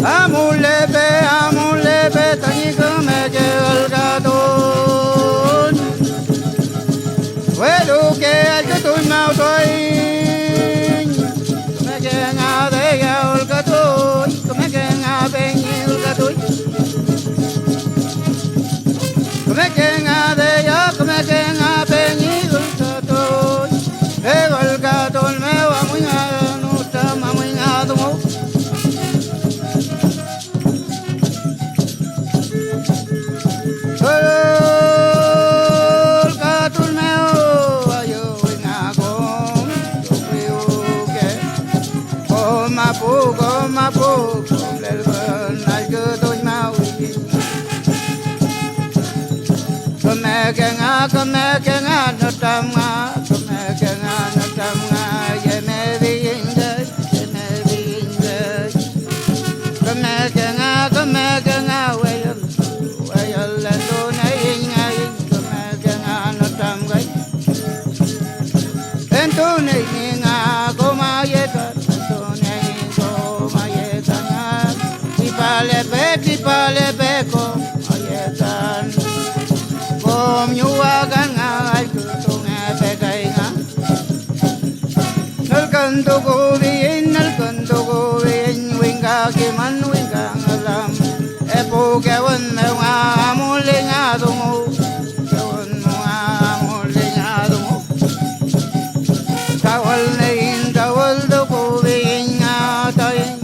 amulebe, tani kumeke algadon. Welu ke algadon mautoy. Kumeke ngade algadon, kumeke ngade algadon. Kumeke ngade kumeke ngade algadon. Algadon me wa muya no tama muya dumo. Mapo, lel ben al que doy mau. Come que nga no tama, come que nga no tama, ye me vinge, ye me vinge. Come que nga way la do na inga, come que nga no tama. Ento ne nga goma ye ka. Tipalepe kom ayetan kom nyuagan ngai kutung epekai nga nalkanto ko bien winga kiman winga ngalam epo kawan mewa amulinga dungu kawan mewa amulinga dungu kawal nein kawal do ko bien ngatai.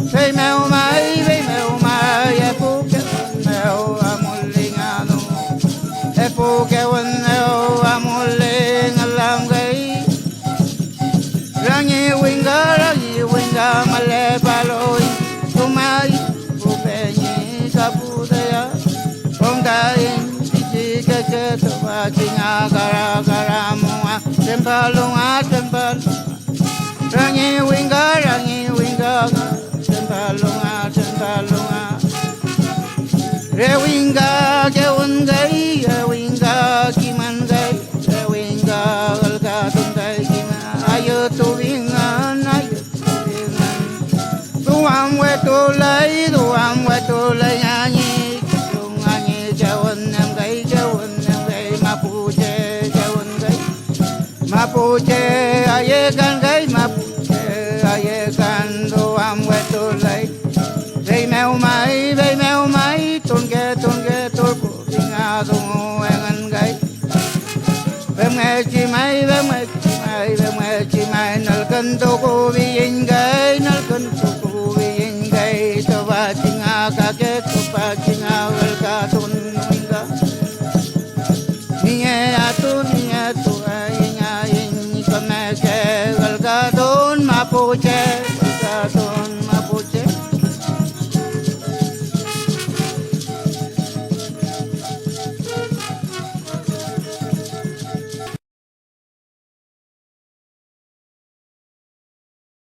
Vei meu mai, epo que meu amulingano, epo que meu amuling alam gay. Rangi winga male baloi, tumai upenyi kapudaya, pongkain titi keke tuwa kinga gara mua, tempalunga. Rangi winga. Tempalunga, rewinga keungai, rewinga kimangai, rewinga alkatungai kima, ayo tuwingan. Tuam wetulai nyanyi, tunganyi jawan namgai, mapuche ayekan gai, ayekan tuam wetulai. Vei meu mai, tunge tulku tinga dungu engan gai. Vem chi mai, nalkan tuku biyin gai, tawa tinga kake tupa tinga.